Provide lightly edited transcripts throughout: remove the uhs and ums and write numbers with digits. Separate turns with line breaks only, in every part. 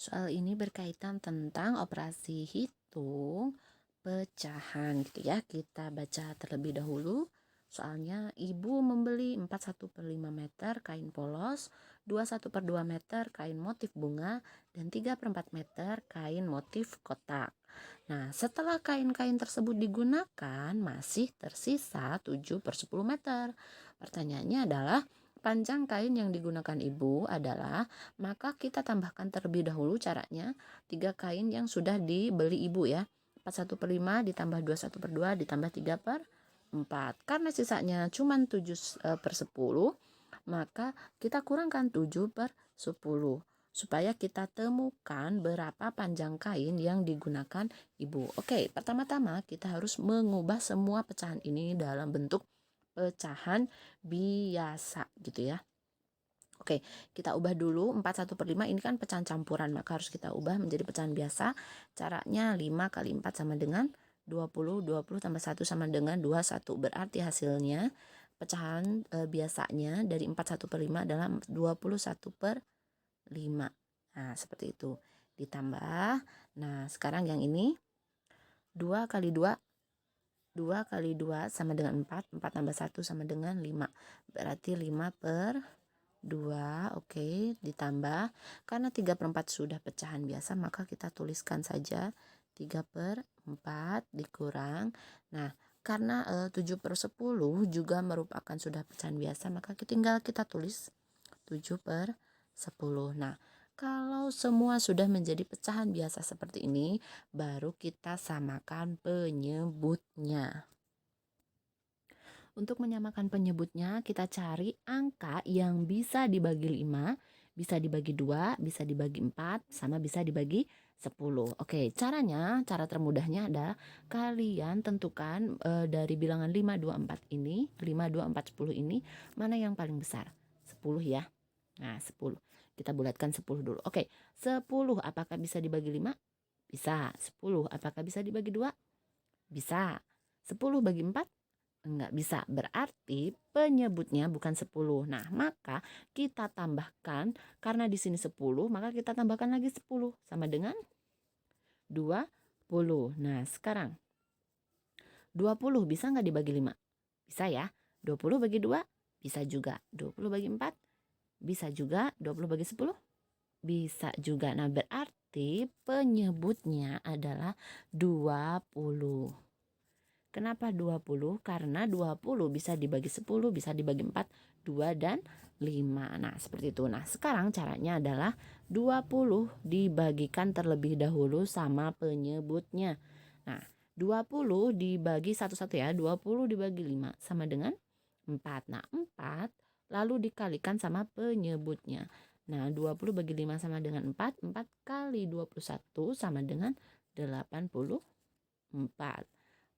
Soal ini berkaitan tentang operasi hitung pecahan gitu ya. Kita baca terlebih dahulu. Soalnya ibu membeli 41/5 meter kain polos, 21/2 meter kain motif bunga, dan 3/4 meter kain motif kotak. Nah, setelah kain-kain tersebut digunakan, masih tersisa 7/10 meter. Pertanyaannya adalah, panjang kain yang digunakan ibu adalah, maka kita tambahkan terlebih dahulu caranya 3 kain yang sudah dibeli ibu ya. 41/5 ditambah 21/2 ditambah 3/4. Karena sisanya cuma 7/10, maka kita kurangkan 7/10 supaya kita temukan berapa panjang kain yang digunakan ibu. Oke, pertama-tama kita harus mengubah semua pecahan ini dalam bentuk pecahan biasa gitu ya. Oke, kita ubah dulu 41/5 ini kan pecahan campuran, maka harus kita ubah menjadi pecahan biasa. Caranya 5 kali 4 sama dengan 20, 20 tambah 1 sama dengan 21. Berarti hasilnya pecahan biasanya dari 41/5 adalah 21/5. Nah, seperti itu. Ditambah, nah sekarang yang ini 2 kali 2, 2 kali 2 sama dengan 4, 4 tambah 1 sama dengan 5. Berarti 5/2, oke, ditambah. Karena 3/4 sudah pecahan biasa, maka kita tuliskan saja 3/4 dikurang. Nah, karena 7/10 juga merupakan sudah pecahan biasa, maka tinggal kita tulis 7/10. Nah, kalau semua sudah menjadi pecahan biasa seperti ini, baru kita samakan penyebutnya. Untuk menyamakan penyebutnya, kita cari angka yang bisa dibagi 5, bisa dibagi 2, bisa dibagi 4, sama bisa dibagi 10. Oke, cara termudahnya adalah kalian tentukan dari bilangan 5, 2, 4 ini, 5, 2, 4, 10 ini, mana yang paling besar? 10 ya. Nah, 10. Kita bulatkan 10 dulu. Oke, 10 apakah bisa dibagi 5? Bisa. 10 apakah bisa dibagi 2? Bisa. 10 bagi 4? Enggak bisa. Berarti penyebutnya bukan 10. Nah, maka kita tambahkan, karena di sini 10, maka kita tambahkan lagi 10 sama dengan 20. Nah, sekarang 20 bisa nggak dibagi 5? Bisa ya. 20 bagi 2? Bisa juga. 20 bagi 4? Bisa juga. 20 bagi 10? Bisa juga. Nah, berarti penyebutnya adalah 20. Kenapa 20? Karena 20 bisa dibagi 10, bisa dibagi 4, 2, dan 5. Nah, seperti itu. Nah, sekarang caranya adalah 20 dibagikan terlebih dahulu sama penyebutnya. Nah, 20 dibagi satu-satu ya. 20 dibagi 5 sama dengan 4. Nah, 4 lalu dikalikan sama penyebutnya. Nah, 20 bagi 5 sama dengan 4. 4 kali 21 sama dengan 84.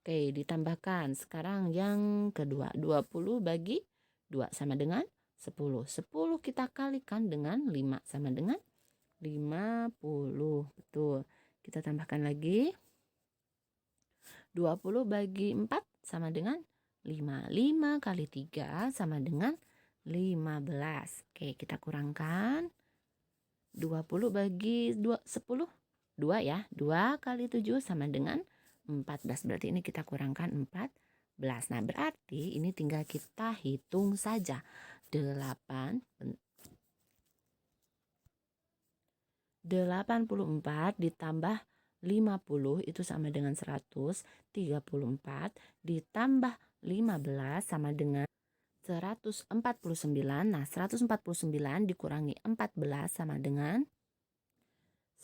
Oke, ditambahkan. Sekarang yang kedua, 20 bagi 2 sama dengan 10. 10 kita kalikan dengan 5 sama dengan 50. Betul. Kita tambahkan lagi. 20 bagi 4 sama dengan 5. 5 kali 3 sama dengan 15. Oke, kita kurangkan. 20 bagi 10. 2 ya. 2 kali 7 sama dengan 14. Berarti ini kita kurangkan 14. Nah, berarti ini tinggal kita hitung saja. 84 ditambah 50 itu sama dengan 134. Ditambah 15 sama dengan 149. Nah, 149 dikurangi 14 sama dengan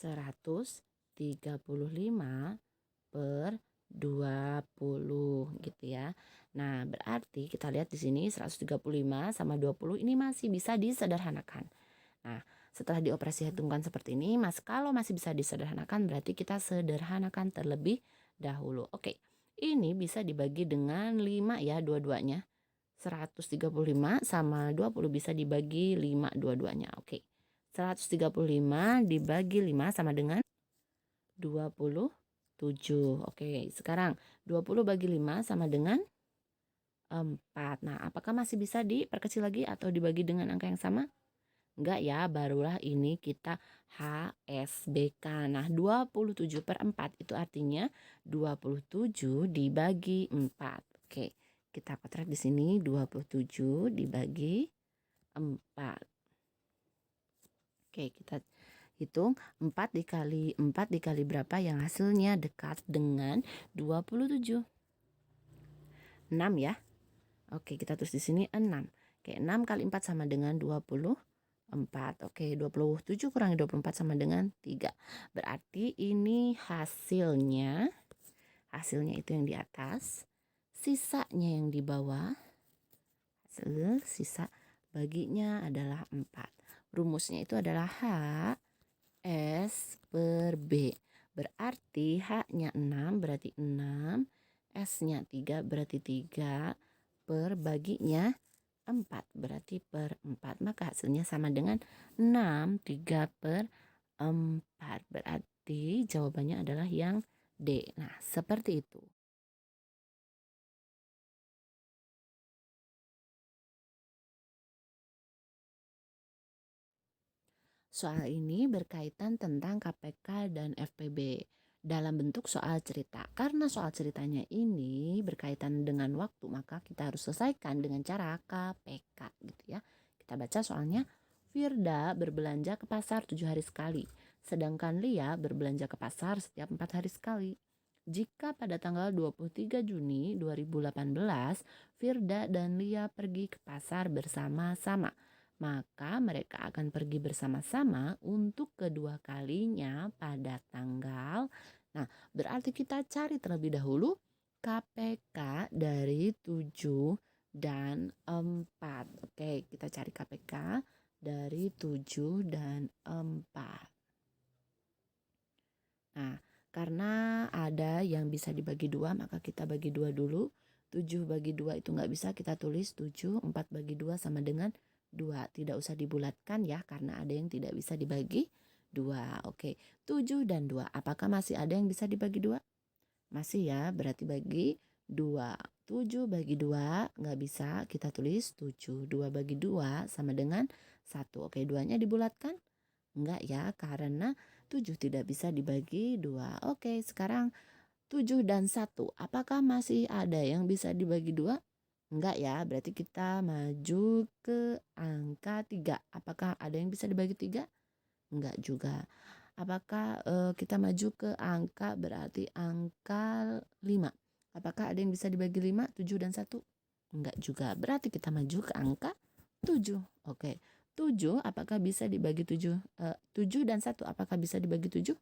135/20 gitu ya. Nah, berarti kita lihat di sini 135 sama 20 ini masih bisa disederhanakan. Nah, setelah dioperasi hitungkan seperti ini, kalau masih bisa disederhanakan berarti kita sederhanakan terlebih dahulu. Oke, ini bisa dibagi dengan 5 ya dua-duanya. 135 sama 20 bisa dibagi 5 dua-duanya. Oke, 135 dibagi 5 sama dengan 27. Oke, sekarang 20 bagi 5 sama dengan 4. Nah, apakah masih bisa diperkecil lagi atau dibagi dengan angka yang sama? Enggak ya, barulah ini kita HSBK. Nah, 27/4 itu artinya 27 dibagi 4. Oke, kita potret di sini 27 dibagi 4. Oke, kita hitung 4 dikali berapa yang hasilnya dekat dengan 27. 6 ya. Oke, kita tulis di sini 6. Oke, 6 kali 4 sama dengan 24. Oke, 27 kurangi 24 sama dengan 3. Berarti ini hasilnya itu yang di atas, sisanya yang di bawah. Hasil sisa baginya adalah 4. Rumusnya itu adalah H S per B. Berarti H-nya 6 berarti 6, S-nya 3 berarti 3, per baginya 4 berarti per 4. Maka hasilnya sama dengan 6, 3 per 4. Berarti jawabannya adalah yang D. Nah, seperti itu. Soal ini berkaitan tentang KPK dan FPB dalam bentuk soal cerita. Karena soal ceritanya ini berkaitan dengan waktu, maka kita harus selesaikan dengan cara KPK gitu ya. Kita baca soalnya. Firda berbelanja ke pasar 7 hari sekali, sedangkan Lia berbelanja ke pasar setiap 4 hari sekali. Jika pada tanggal 23 Juni 2018 Firda dan Lia pergi ke pasar bersama-sama, maka mereka akan pergi bersama-sama untuk kedua kalinya pada tanggal. Nah, berarti kita cari terlebih dahulu KPK dari 7 dan 4. Oke, kita cari KPK dari 7 dan 4. Nah, karena ada yang bisa dibagi 2, maka kita bagi 2 dulu. 7 bagi 2 itu nggak bisa, kita tulis 7. 4 bagi 2 sama dengan 2. Tidak usah dibulatkan ya, karena ada yang tidak bisa dibagi 2. Oke, 7 dan 2. Apakah masih ada yang bisa dibagi 2? Masih ya, berarti bagi 2. 7 bagi 2 nggak bisa, kita tulis 7. 2 bagi 2 sama dengan 1. Oke, 2-nya dibulatkan? Enggak ya, karena 7 tidak bisa dibagi 2. Oke, sekarang 7 dan 1. Apakah masih ada yang bisa dibagi 2? Enggak ya, berarti kita maju ke angka 3. Apakah ada yang bisa dibagi 3? Enggak juga. Apakah kita maju ke angka berarti angka 5? Apakah ada yang bisa dibagi 5? 7 dan 1? Enggak juga. Berarti kita maju ke angka 7. Oke. 7 apakah bisa dibagi 7? 7 dan 1 apakah bisa dibagi 7?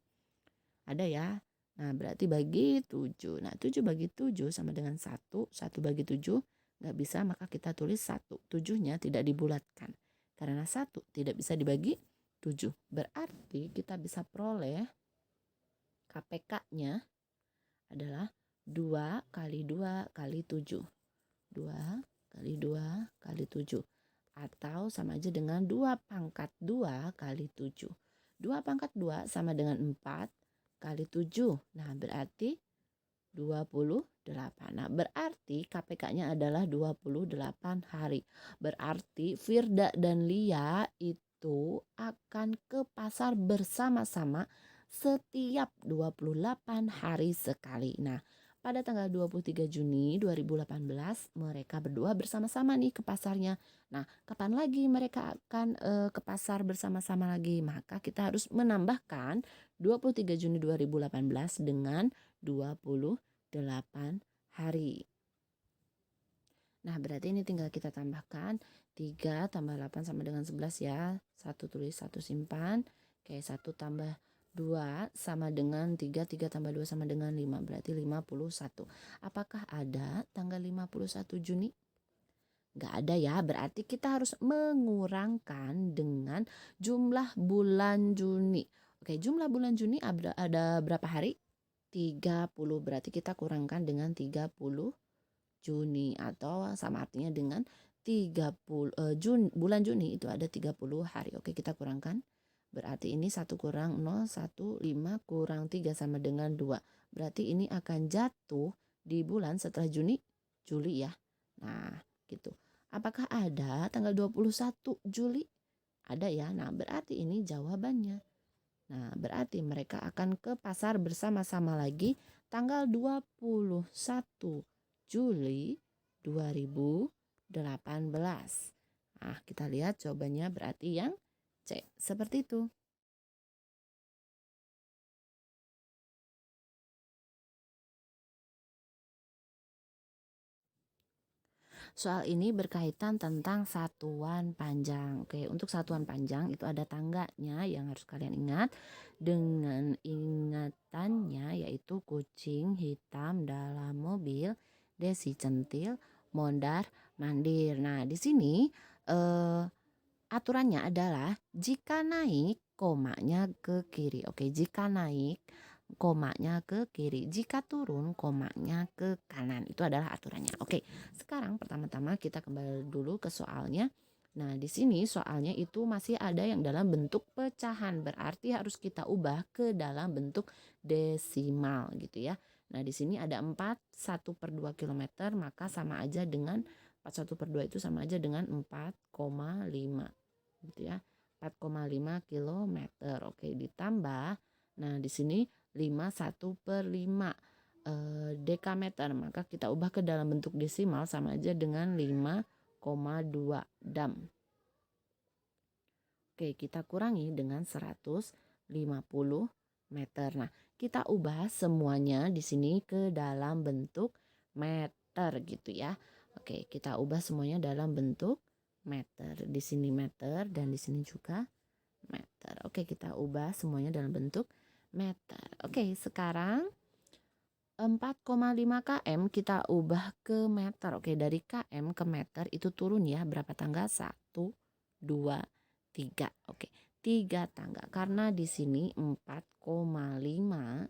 Ada ya. Nah, berarti bagi 7. Nah, 7 bagi 7 sama dengan 1. 1 bagi 7 nggak bisa, maka kita tulis 1. 7-nya tidak dibulatkan. Karena 1 tidak bisa dibagi 7. Berarti kita bisa peroleh KPK-nya adalah 2 kali 2 kali 7. 2 kali 2 kali 7. Atau sama aja dengan 2 pangkat 2 kali 7. 2 pangkat 2 sama dengan 4 kali 7. Nah, berarti 28. Nah, berarti KPK-nya adalah 28 hari. Berarti Firda dan Lia itu akan ke pasar bersama-sama setiap 28 hari sekali. Nah, pada tanggal 23 Juni 2018 mereka berdua bersama-sama nih ke pasarnya. Nah, kapan lagi mereka akan ke pasar bersama-sama lagi? Maka kita harus menambahkan 23 Juni 2018 dengan 28 hari. Nah, berarti ini tinggal kita tambahkan 3 tambah 8 sama dengan 11 ya. 1 tulis, 1 simpan. Oke, 1 tambah 2 sama dengan 3, 3 tambah 2 sama dengan 5, berarti 51. Apakah ada tanggal 51 Juni? Nggak ada ya, berarti kita harus mengurangkan dengan jumlah bulan Juni. Oke, jumlah bulan Juni ada berapa hari? 30, berarti kita kurangkan dengan 30 Juni atau sama artinya dengan 30 bulan Juni itu ada 30 hari. Oke, kita kurangkan. Berarti ini 1 kurang 0, 1, 5 kurang 3 sama dengan 2. Berarti ini akan jatuh di bulan setelah Juni, Juli ya. Nah, gitu. Apakah ada tanggal 21 Juli? Ada ya. Nah, berarti ini jawabannya. Nah, berarti mereka akan ke pasar bersama-sama lagi tanggal 21 Juli 2018. Nah, kita lihat jawabannya berarti yang C. Seperti itu. Soal ini berkaitan tentang satuan panjang. Oke, untuk satuan panjang itu ada tangganya yang harus kalian ingat. Dengan ingatannya yaitu kucing hitam dalam mobil, Desi centil, mondar mandir. Nah, di sini aturannya adalah jika naik komanya ke kiri. Oke, jika naik komanya ke kiri, jika turun komanya ke kanan. Itu adalah aturannya. Oke, sekarang pertama-tama kita kembali dulu ke soalnya. Nah, di sini soalnya itu masih ada yang dalam bentuk pecahan, berarti harus kita ubah ke dalam bentuk desimal gitu ya. Nah, di sini ada 41/2 kilometer, maka sama aja dengan 41/2 itu sama aja dengan 4,5 gitu ya. 4,5 kilometer. Oke, ditambah. Nah, di sini 51/5 dekameter, maka kita ubah ke dalam bentuk desimal sama aja dengan 5,2 dam. Oke, kita kurangi dengan 150 meter. Nah, kita ubah semuanya di sini ke dalam bentuk meter gitu ya. Oke, kita ubah semuanya dalam bentuk meter. Di sini meter dan di sini juga meter. Oke, kita ubah semuanya dalam bentuk meter. Oke, sekarang 4,5 km kita ubah ke meter. Oke, dari km ke meter itu turun ya. Berapa tangga? 1, 2, 3. Oke, 3 tangga. Karena di sini 4,5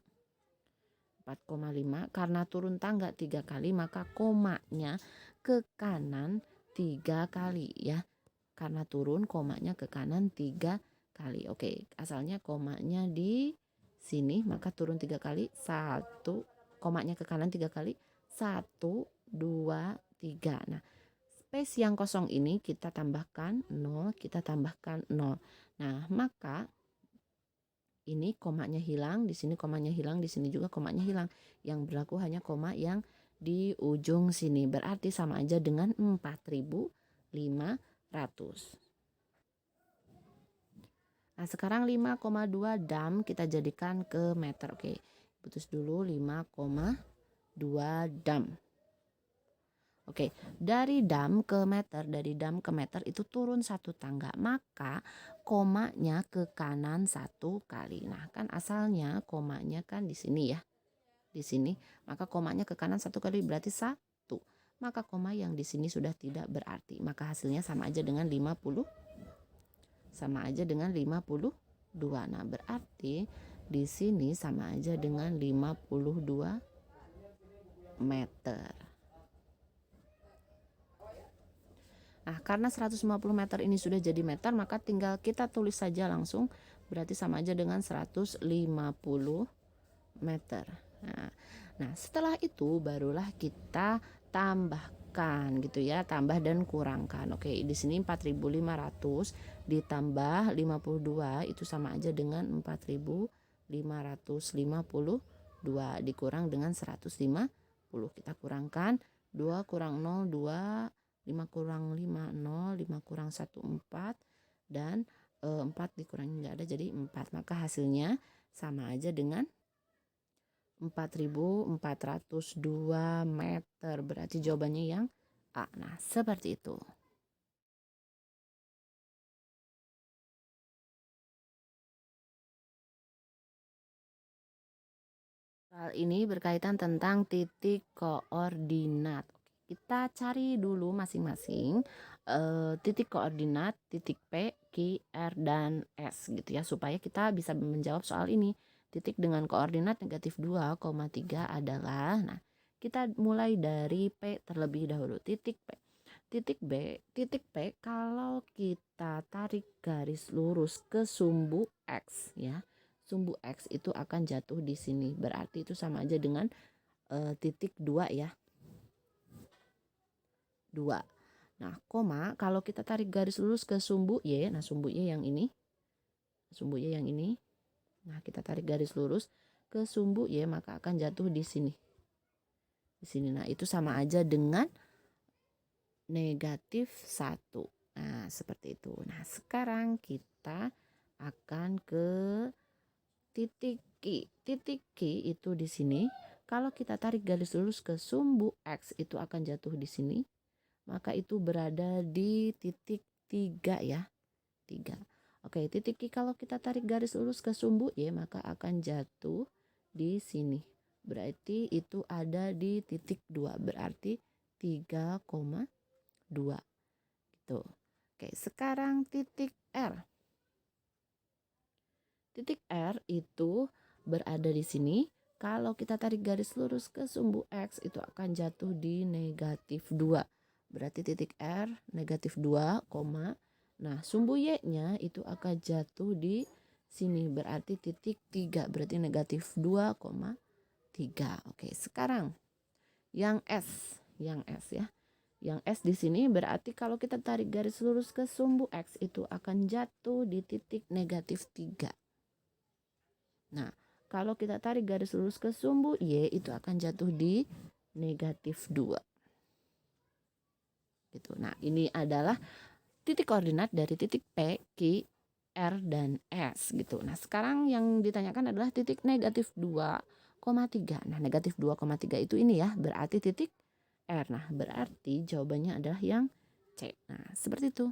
karena turun tangga 3 kali, maka komanya ke kanan 3 kali ya. Karena turun komanya ke kanan 3 kali. Oke, asalnya komanya di sini, maka turun 3 kali. 1, komanya ke kanan 3 kali. 1, 2, 3. Nah, space yang kosong ini kita tambahkan 0, kita tambahkan 0. Nah, maka ini komanya hilang, di sini komanya hilang, di sini juga komanya hilang. Yang berlaku hanya koma yang di ujung sini. Berarti sama aja dengan 4.500. Nah, sekarang 5,2 dam kita jadikan ke meter. Oke, putus dulu 5,2 dam. Oke, dari dam ke meter itu turun 1 tangga, maka komanya ke kanan 1 kali. Nah, kan asalnya komanya kan di sini ya, di sini, maka komanya ke kanan 1 kali berarti 1. Maka koma yang di sini sudah tidak berarti, maka hasilnya sama aja dengan 50, sama aja dengan 52. Nah, berarti di sini sama aja dengan 52 meter. Nah, karena 150 meter ini sudah jadi meter, maka tinggal kita tulis saja langsung, berarti sama aja dengan 150 meter. Nah, setelah itu barulah kita tambahkan gitu ya, tambah dan kurangkan. Oke, di sini 4.500 ditambah 52 itu sama aja dengan 4.552 dikurang dengan 150. Kita kurangkan 2 kurang 0 2, 5 kurang 5 0, 5 kurang 1 4, dan 4 dikurangi nggak ada jadi 4. Maka hasilnya sama aja dengan 4.402 meter. Berarti jawabannya yang A. Nah, seperti itu. Soal ini berkaitan tentang titik koordinat. Kita cari dulu masing-masing titik koordinat titik P, Q, R, dan S gitu ya, supaya kita bisa menjawab soal ini. Titik dengan koordinat negatif 2,3 adalah, nah kita mulai dari P terlebih dahulu, titik P. Titik P kalau kita tarik garis lurus ke sumbu X ya, sumbu X itu akan jatuh di sini. Berarti itu sama aja dengan titik 2 ya. 2. Nah, koma kalau kita tarik garis lurus ke sumbu Y, nah sumbu Y yang ini. Sumbu Y yang ini. Nah, kita tarik garis lurus ke sumbu Y maka akan jatuh di sini. Di sini. Nah, itu sama aja dengan negatif 1. Nah, seperti itu. Nah, sekarang kita akan ke titik Q. Titik Q itu di sini. Kalau kita tarik garis lurus ke sumbu X itu akan jatuh di sini. Maka itu berada di titik 3 ya. 3. Oke, titik Q kalau kita tarik garis lurus ke sumbu Y maka akan jatuh di sini. Berarti itu ada di titik 2. Berarti 3,2. Gitu. Oke, sekarang titik R. Titik R itu berada di sini. Kalau kita tarik garis lurus ke sumbu X itu akan jatuh di negatif 2. Berarti titik R negatif 2, nah sumbu Y-nya itu akan jatuh di sini. Berarti titik 3. Berarti negatif 2,3. Oke, sekarang yang S. Yang S ya. Yang S di sini berarti kalau kita tarik garis lurus ke sumbu X itu akan jatuh di titik negatif 3. Nah, kalau kita tarik garis lurus ke sumbu Y itu akan jatuh di negatif 2. Gitu. Nah, ini adalah titik koordinat dari titik P, Q, R, dan S gitu. Nah, sekarang yang ditanyakan adalah titik negatif 2,3. Nah, negatif 2,3 itu ini ya, berarti titik R. Nah, berarti jawabannya adalah yang C. Nah, seperti itu.